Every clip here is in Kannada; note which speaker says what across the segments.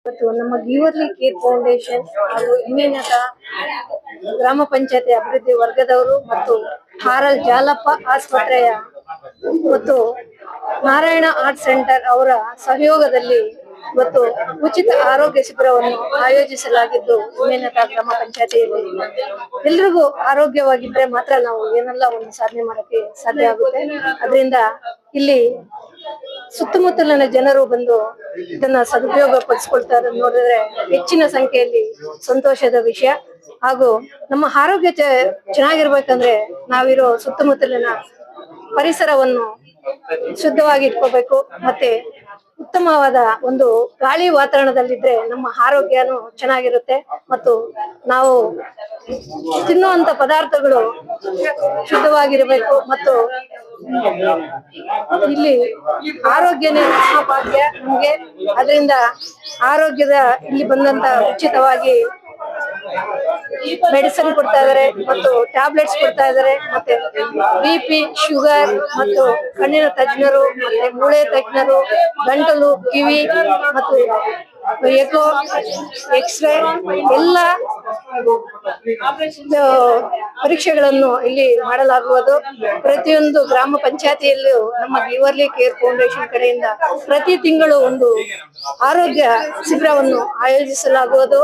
Speaker 1: ಮತ್ತು ನಮ್ಮ ಗೀವರ್ಲಿ ಕೇರ್ ಫೌಂಡೇಶನ್ ಹಾಗೂ ಹಿಮೇನತ ಗ್ರಾಮ ಪಂಚಾಯತಿ ಅಭಿವೃದ್ಧಿ ವರ್ಗದವರು ಮತ್ತು ಹಾರಲ್ ಜಾಲಪ್ಪ ಆಸ್ಪತ್ರೆಯ ಮತ್ತು ನಾರಾಯಣ ಆರ್ಟ್ ಸೆಂಟರ್ ಅವರ ಸಹಯೋಗದಲ್ಲಿ ಇವತ್ತು ಉಚಿತ ಆರೋಗ್ಯ ಶಿಬಿರವನ್ನು ಆಯೋಜಿಸಲಾಗಿದ್ದು ಹಿಮೇನತ ಗ್ರಾಮ ಪಂಚಾಯತಿಯಲ್ಲಿ ಎಲ್ರಿಗೂ ಆರೋಗ್ಯವಾಗಿದ್ರೆ ಮಾತ್ರ ನಾವು ಏನೆಲ್ಲ ಒಂದು ಸಾಧನೆ ಮಾಡಕ್ಕೆ ಸಾಧ್ಯ ಆಗುತ್ತೆ. ಅದರಿಂದ ಇಲ್ಲಿ ಸುತ್ತಮುತ್ತಲಿನ ಜನರು ಬಂದು ಇದನ್ನ ಸದುಪಯೋಗ ಪಡಿಸ್ಕೊಳ್ತಾರೆ ನೋಡಿದ್ರೆ ಹೆಚ್ಚಿನ ಸಂಖ್ಯೆಯಲ್ಲಿ ಸಂತೋಷದ ವಿಷಯ. ಹಾಗೂ ನಮ್ಮ ಆರೋಗ್ಯ ಚೆನ್ನಾಗಿರ್ಬೇಕಂದ್ರೆ ನಾವಿರೋ ಸುತ್ತಮುತ್ತಲಿನ ಪರಿಸರವನ್ನು ಶುದ್ಧವಾಗಿ ಇಟ್ಕೋಬೇಕು. ಮತ್ತೆ ಉತ್ತಮವಾದ ಒಂದು ಗಾಳಿ ವಾತಾವರಣದಲ್ಲಿದ್ರೆ ನಮ್ಮ ಆರೋಗ್ಯನೂ ಚೆನ್ನಾಗಿರುತ್ತೆ. ಮತ್ತು ನಾವು ತಿನ್ನುವಂತ ಪದಾರ್ಥಗಳು ಶುದ್ಧವಾಗಿರಬೇಕು. ಮತ್ತು ಇಲ್ಲಿ ಆರೋಗ್ಯನೇ ಮಹಾಭಾಗ್ಯ ನಮ್ಗೆ. ಅದರಿಂದ ಆರೋಗ್ಯದ ಇಲ್ಲಿ ಬಂದಂತ ಉಚಿತವಾಗಿ ಮೆಡಿಸಿನ್ ಕೊಡ್ತಾ ಇದಾರೆ ಮತ್ತು ಟ್ಯಾಬ್ಲೆಟ್ಸ್ ಕೊಡ್ತಾ ಇದಾರೆ. ಮತ್ತೆ BP, ಶುಗರ್ ಮತ್ತು ಕಣ್ಣಿನ ತಜ್ಞರು, ಮತ್ತೆ ಮೂಳೆ ತಜ್ಞರು, ಗಂಟಲು, ಕಿವಿ ಮತ್ತು ಎಕೋ, ಎಕ್ಸ್ರೇ ಎಲ್ಲ ಪರೀಕ್ಷೆಗಳನ್ನು ಇಲ್ಲಿ ಮಾಡಲಾಗುವುದು. ಪ್ರತಿಯೊಂದು ಗ್ರಾಮ ಪಂಚಾಯತಿಯಲ್ಲೂ ನಮ್ಮ ಗೀವರ್ಲಿ ಕೇರ್ ಫೌಂಡೇಶನ್ ಕಡೆಯಿಂದ ಪ್ರತಿ ತಿಂಗಳು ಒಂದು ಆರೋಗ್ಯ ಶಿಬಿರವನ್ನು ಆಯೋಜಿಸಲಾಗುವುದು.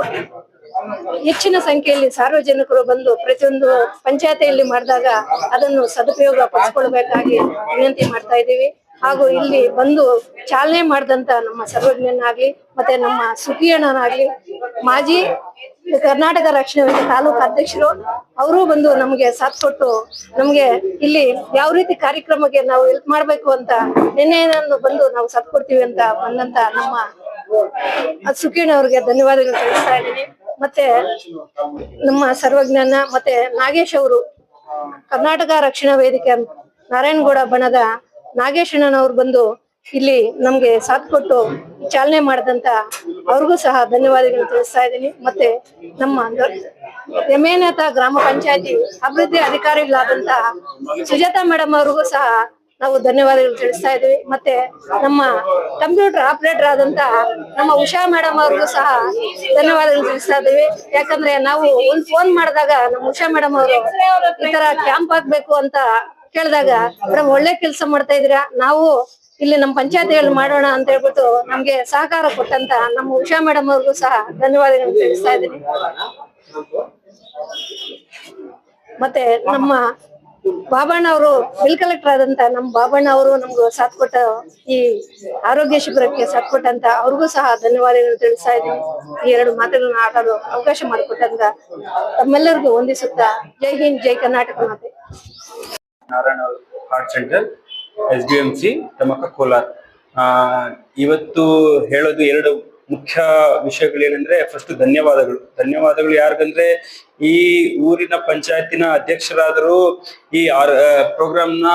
Speaker 1: ಹೆಚ್ಚಿನ ಸಂಖ್ಯೆಯಲ್ಲಿ ಸಾರ್ವಜನಿಕರು ಬಂದು ಪ್ರತಿಯೊಂದು ಪಂಚಾಯತಿಯಲ್ಲಿ ಮಾಡಿದಾಗ ಅದನ್ನು ಸದುಪಯೋಗ ಪಡಿಸ್ಕೊಳ್ಬೇಕಾಗಿ ವಿನಂತಿ ಮಾಡ್ತಾ ಇದ್ದೀವಿ. ಹಾಗೂ ಇಲ್ಲಿ ಬಂದು ಚಾಲನೆ ಮಾಡಿದಂತ ನಮ್ಮ ಸರ್ವಜ್ಞನಾಗ್ಲಿ ಮತ್ತೆ ನಮ್ಮ ಸುಖಿಯಣ್ಣನಾಗ್ಲಿ, ಮಾಜಿ ಕರ್ನಾಟಕ ರಕ್ಷಣಾ ವೇದಿಕೆ ತಾಲೂಕು ಅಧ್ಯಕ್ಷರು, ಅವರು ಬಂದು ನಮ್ಗೆ ಸಾಥ್ ಕೊಟ್ಟು ನಮ್ಗೆ ಇಲ್ಲಿ ಯಾವ ರೀತಿ ಕಾರ್ಯಕ್ರಮಕ್ಕೆ ನಾವು ಹೆಲ್ಪ್ ಮಾಡ್ಬೇಕು ಅಂತ ನಿನ್ನೆಯನ್ನು ಬಂದು ನಾವು ಸಾಥ್ ಕೊಡ್ತೀವಿ ಅಂತ ಬಂದಂತ ನಮ್ಮ ಸುಖಿಯಣ್ಣವ್ರಿಗೆ ಧನ್ಯವಾದಗಳು ತಿಳಿಸ್ತಾ ಇದ್ದೀನಿ. ಮತ್ತೆ ನಮ್ಮ ಸರ್ವಜ್ಞಾನ ಮತ್ತೆ ನಾಗೇಶ್ ಅವರು ಕರ್ನಾಟಕ ರಕ್ಷಣಾ ವೇದಿಕೆ ನಾರಾಯಣಗೌಡ ಬಣದ ನಾಗೇಶಣ್ಣನವ್ರು ಬಂದು ಇಲ್ಲಿ ನಮ್ಗೆ ಸಾಥ್ ಕೊಟ್ಟು ಚಾಲನೆ ಮಾಡಿದಂತ ಅವ್ರಿಗೂ ಸಹ ಧನ್ಯವಾದಗಳು ತಿಳಿಸ್ತಾ ಇದ್ದೀನಿ. ಮತ್ತೆ ನಮ್ಮ ಹಿಮೇನತ ಗ್ರಾಮ ಪಂಚಾಯತಿ ಅಭಿವೃದ್ಧಿ ಅಧಿಕಾರಿಗಳಾದಂತ ಸುಜಾತಾ ಮೇಡಮ್ ಅವ್ರಿಗೂ ಸಹ ನಾವು ಧನ್ಯವಾದಗಳು ತಿಳಿಸ್ತಾ ಇದೀವಿ. ಮತ್ತೆ ನಮ್ಮ ಕಂಪ್ಯೂಟರ್ ಆಪರೇಟರ್ ಆದಂತ ನಮ್ಮ ಉಷಾ ಮೇಡಮ್ ಅವ್ರಿಗೂ ಸಹ ಧನ್ಯವಾದಗಳು ತಿಳಿಸ್ತಾ ಇದೀವಿ. ಯಾಕಂದ್ರೆ ನಾವು ಒಂದ್ ಫೋನ್ ಮಾಡಿದಾಗ ನಮ್ಮ ಉಷಾ ಮೇಡಮ್ ಅವರು ಈ ತರ ಕ್ಯಾಂಪ್ ಹಾಕ್ಬೇಕು ಅಂತ ಕೇಳಿದಾಗ ಮೇಡಮ್ ಒಳ್ಳೆ ಕೆಲಸ ಮಾಡ್ತಾ ಇದೀರಾ, ನಾವು ಇಲ್ಲಿ ನಮ್ಮ ಪಂಚಾಯತಿಯಲ್ಲಿ ಮಾಡೋಣ ಅಂತ ಹೇಳ್ಬಿಟ್ಟು ನಮ್ಗೆ ಸಹಕಾರ ಕೊಟ್ಟಂತ ನಮ್ಮ ಉಷಾ ಮೇಡಮ್ ಅವ್ರಿಗೂ ಸಹ ಧನ್ಯವಾದಗಳು ತಿಳಿಸ್ತಾ ಇದ್ದೀನಿ. ಮತ್ತೆ ನಮ್ಮ ಬಾಬಣ್ಣ ಅವರು ಬಿಲ್ ಕಲೆಕ್ಟರ್ ಆದಂತ ನಮ್ಮ ಬಾಬಣ್ಣ ಅವರು ನಮ್ಗೆ ಸಾಥ್ ಕೊಟ್ಟ ಈ ಆರೋಗ್ಯ ಶಿಬಿರಕ್ಕೆ ಸಾಥ್ ಕೊಟ್ಟಂತ ಅವ್ರಿಗೂ ಸಹ ಧನ್ಯವಾದಗಳು ತಿಳಿಸ್ತಾ ಇದ್ದೀನಿ. ಈ ಎರಡು ಮಾತುಗಳನ್ನ ಆಡಲು ಅವಕಾಶ ಮಾಡಿಕೊಟ್ಟಂತ ತಮ್ಮೆಲ್ಲರಿಗೂ ವಂದಿಸುತ್ತಾ ಜೈ ಹಿಂದ್, ಜೈ ಕರ್ನಾಟಕ ಮಾತೆ.
Speaker 2: Narayana art centre, SBMC, Tamaka, Kolar. ಇವತ್ತು ಹೇಳೋದು ಎರಡು ಮುಖ್ಯ ವಿಷಯಗಳೇನೆಂದ್ರೆ, ಫಸ್ಟ್ ಧನ್ಯವಾದಗಳು ಯಾರಿಗಂದ್ರೆ ಈ ಊರಿನ ಪಂಚಾಯತಿನ ಅಧ್ಯಕ್ಷರಾದರೂ ಈ ಪ್ರೋಗ್ರಾಮ್ನ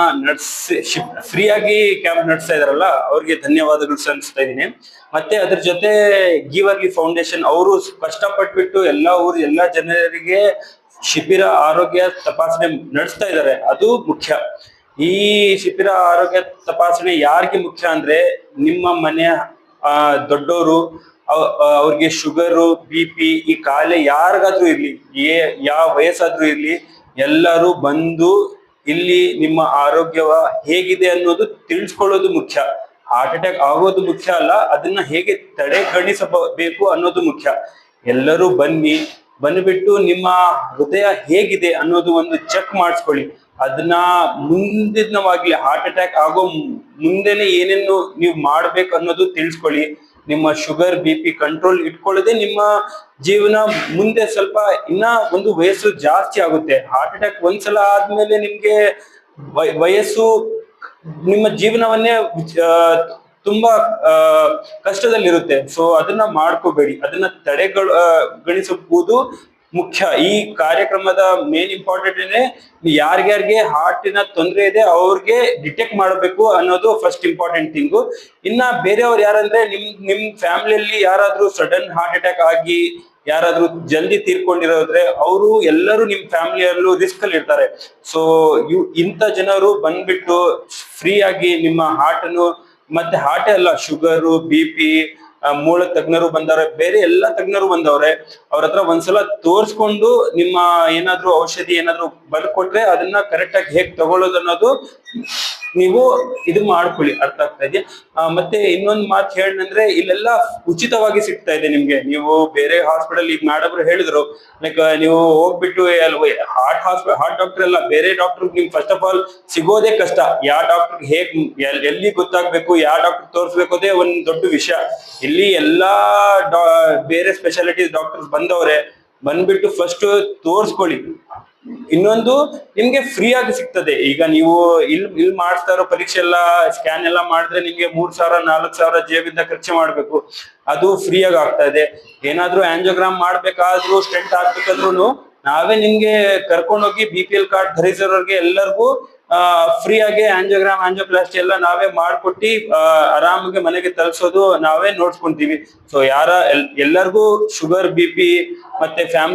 Speaker 2: ಫ್ರೀಯಾಗಿ ಕ್ಯಾಂಪ್ ನಡೆಸ್ತಾ ಇದಾರಲ್ಲ, ಅವ್ರಿಗೆ ಧನ್ಯವಾದಗಳು ಸಲ್ಲಿಸ್ತಾ ಇದ್ದೀನಿ. ಮತ್ತೆ ಅದ್ರ ಜೊತೆ ಗೀವರ್ಲಿ ಫೌಂಡೇಶನ್ ಅವರು ಕಷ್ಟಪಟ್ಬಿಟ್ಟು ಎಲ್ಲಾ ಜನರಿಗೆ ಶಿಬಿರ ಆರೋಗ್ಯ ತಪಾಸಣೆ ನಡೆಸ್ತಾ ಇದ್ದಾರೆ, ಅದು ಮುಖ್ಯ. ಈ ಶಿಬಿರ ಆರೋಗ್ಯ ತಪಾಸಣೆ ಯಾರಿಗೆ ಮುಖ್ಯ ಅಂದ್ರೆ, ನಿಮ್ಮ ಮನೆಯ ದೊಡ್ಡವರು, ಅವ್ರಿಗೆ ಶುಗರು, BP, ಈ ಕಾಯಿಲೆ ಯಾರಿಗಾದ್ರೂ ಇರ್ಲಿ, ಯಾವ ವಯಸ್ಸಾದ್ರೂ ಇರ್ಲಿ, ಎಲ್ಲರೂ ಬಂದು ಇಲ್ಲಿ ನಿಮ್ಮ ಆರೋಗ್ಯ ಹೇಗಿದೆ ಅನ್ನೋದು ತಿಳಿಸ್ಕೊಳ್ಳೋದು ಮುಖ್ಯ. ಹಾರ್ಟ್ ಅಟ್ಯಾಕ್ ಆಗೋದು ಮುಖ್ಯ ಅಲ್ಲ, ಅದನ್ನ ಹೇಗೆ ತಡೆಗಣಿಸಬೇಕು ಅನ್ನೋದು ಮುಖ್ಯ. ಎಲ್ಲರೂ ಬಂದ್ಬಿಟ್ಟು ನಿಮ್ಮ ಹೃದಯ ಹೇಗಿದೆ ಅನ್ನೋದು ಒಂದು ಚೆಕ್ ಮಾಡಿಸ್ಕೊಳ್ಳಿ. ಅದನ್ನ ಮುಂದಿನವಾಗ್ಲಿ ಹಾರ್ಟ್ ಅಟ್ಯಾಕ್ ಆಗೋ ಮುಂದೆನೆ ಏನೇನು ನೀವು ಮಾಡ್ಬೇಕು ಅನ್ನೋದು ತಿಳಿಸ್ಕೊಳ್ಳಿ. ನಿಮ್ಮ ಶುಗರ್, BP ಕಂಟ್ರೋಲ್ ಇಟ್ಕೊಳ್ಳದೆ ನಿಮ್ಮ ಜೀವನ ಮುಂದೆ ಸ್ವಲ್ಪ ಇನ್ನ ಒಂದು ವಯಸ್ಸು ಜಾಸ್ತಿ ಆಗುತ್ತೆ. ಹಾರ್ಟ್ ಅಟ್ಯಾಕ್ ಒಂದ್ಸಲ ಆದ್ಮೇಲೆ ನಿಮ್ಗೆ ವಯಸ್ಸು ನಿಮ್ಮ ಜೀವನವನ್ನೇ ತುಂಬಾ ಕಷ್ಟದಲ್ಲಿರುತ್ತೆ. ಸೊ ಅದನ್ನ ಮಾಡ್ಕೋಬೇಡಿ, ಅದನ್ನ ತಡೆಗಣಿಸಬಹುದು ಮುಖ್ಯ. ಈ ಕಾರ್ಯಕ್ರಮದ ಮೇನ್ ಇಂಪಾರ್ಟೆಂಟ್ ಯಾರ್ಯಾರಿಗೆ ಹಾರ್ಟಿನ ತೊಂದರೆ ಇದೆ ಅವ್ರಿಗೆ ಡಿಟೆಕ್ಟ್ ಮಾಡಬೇಕು ಅನ್ನೋದು ಫಸ್ಟ್ ಇಂಪಾರ್ಟೆಂಟ್ ಥಿಂಗು. ಇನ್ನ ಬೇರೆಯವ್ರು ಯಾರಂದ್ರೆ ನಿಮ್ ಫ್ಯಾಮಿಲಿಯಲ್ಲಿ ಯಾರಾದ್ರೂ ಸಡನ್ ಹಾರ್ಟ್ ಅಟ್ಯಾಕ್ ಆಗಿ ಯಾರಾದ್ರೂ ಜಲ್ದಿ ತೀರ್ಕೊಂಡಿರೋದ್ರೆ ಅವರು ಎಲ್ಲರೂ ನಿಮ್ ಫ್ಯಾಮಿಲಿಯಲ್ಲೂ ರಿಸ್ಕ್ ಅಲ್ಲಿ ಇರ್ತಾರೆ. ಸೊ ಇಂಥ ಜನರು ಬಂದ್ಬಿಟ್ಟು ಫ್ರೀ ಆಗಿ ನಿಮ್ಮ ಹಾರ್ಟ್ ಅನ್ನು, ಮತ್ತೆ ಹಾರ್ಟೇ ಅಲ್ಲ, ಶುಗರು, BP ಮೂಳ ತಜ್ಞರು ಬಂದವ್ರೆ, ಬೇರೆ ಎಲ್ಲಾ ತಜ್ಞರು ಬಂದವ್ರೆ. ಅವ್ರ ಹತ್ರ ಒಂದ್ಸಲ ತೋರ್ಸ್ಕೊಂಡು ನಿಮ್ಮ ಏನಾದ್ರು ಔಷಧಿ ಏನಾದ್ರು ಬರ್ಕೊಟ್ರೆ ಅದನ್ನ ಕರೆಕ್ಟ್ ಆಗಿ ಹೇಗ್ ತಗೊಳ್ಳೋದು ಅನ್ನೋದು ನೀವು ಇದು ಮಾಡ್ಕೊಳ್ಳಿ. ಅರ್ಥ ಆಗ್ತಾ ಇದೆಯಾ? ಮತ್ತೆ ಇನ್ನೊಂದ್ ಮಾತು ಹೇಳಂದ್ರೆ ಇಲ್ಲೆಲ್ಲ ಉಚಿತವಾಗಿ ಸಿಗ್ತಾ ಇದೆ ನಿಮ್ಗೆ. ನೀವು ಬೇರೆ ಹಾಸ್ಪಿಟಲ್ ಈಗ ಮೇಡಮ್ರು ಹೇಳಿದ್ರು, ಲೈಕ್ ನೀವು ಹೋಗ್ಬಿಟ್ಟು ಹಾರ್ಟ್ ಡಾಕ್ಟರ್ ಎಲ್ಲ ಬೇರೆ ಡಾಕ್ಟರ್ ನಿಮ್ಗೆ ಫಸ್ಟ್ ಆಫ್ ಆಲ್ ಸಿಗೋದೇ ಕಷ್ಟ. ಯಾವ ಡಾಕ್ಟರ್ ಹೇಗ್ ಎಲ್ಲಿ ಗೊತ್ತಾಗ್ಬೇಕು, ಯಾವ ಡಾಕ್ಟರ್ ತೋರಿಸ್ಬೇಕು ಅದೇ ಒಂದ್ ದೊಡ್ಡ ವಿಷಯ. ಇಲ್ಲಿ ಎಲ್ಲಾ ಬೇರೆ ಸ್ಪೆಷಾಲಿಟೀಸ್ ಡಾಕ್ಟರ್ಸ್ ಬಂದವ್ರೆ, ಬಂದ್ಬಿಟ್ಟು ಫಸ್ಟ್ ತೋರ್ಸ್ಕೊಳ್ಳಿ. ಇನ್ನೊಂದು ನಿಮ್ಗೆ ಫ್ರೀ ಆಗಿ ಸಿಗ್ತದೆ. ಈಗ ನೀವು ಇಲ್ಲಿ ಮಾಡ್ತಾ ಇರೋ ಪರೀಕ್ಷೆ ಎಲ್ಲ ಸ್ಕ್ಯಾನ್ ಎಲ್ಲ ಮಾಡಿದ್ರೆ ನಿಮ್ಗೆ 3,000-4,000 ಜೇಬಿಂದ ಖರ್ಚು ಮಾಡ್ಬೇಕು. ಅದು ಫ್ರೀ ಆಗಿ ಆಗ್ತಾ ಇದೆ. ಏನಾದ್ರೂ ಆಂಜಿಯೋಗ್ರಾಮ್ ಮಾಡ್ಬೇಕಾದ್ರೂ ಸ್ಟೆಂಟ್ ಹಾಕ್ಬೇಕಾದ್ರೂ ನಾವೇ ನಿಮ್ಗೆ ಕರ್ಕೊಂಡೋಗಿ BPL ಕಾರ್ಡ್ ಧರಿಸಿರೋರ್ಗೆ ಎಲ್ಲರಿಗೂ ಫ್ರೀ ಆಗಿ ಆಂಜಿಯೋಪ್ಲಾಸ್ಟಿ ಎಲ್ಲ ನಾವೇ ಮಾಡ್ಕೊಟ್ಟಿ ಆರಾಮಾಗಿ ಮನೆಗೆ ತಲುಪಿಸೋದು ನಾವೇ ನೋಡ್ಸ್ಕೊಂತೀವಿ. ಸೊ ಎಲ್ಲರಿಗೂ ಶುಗರ್, BP ಮತ್ತೆ ಫ್ಯಾಮಿಲಿ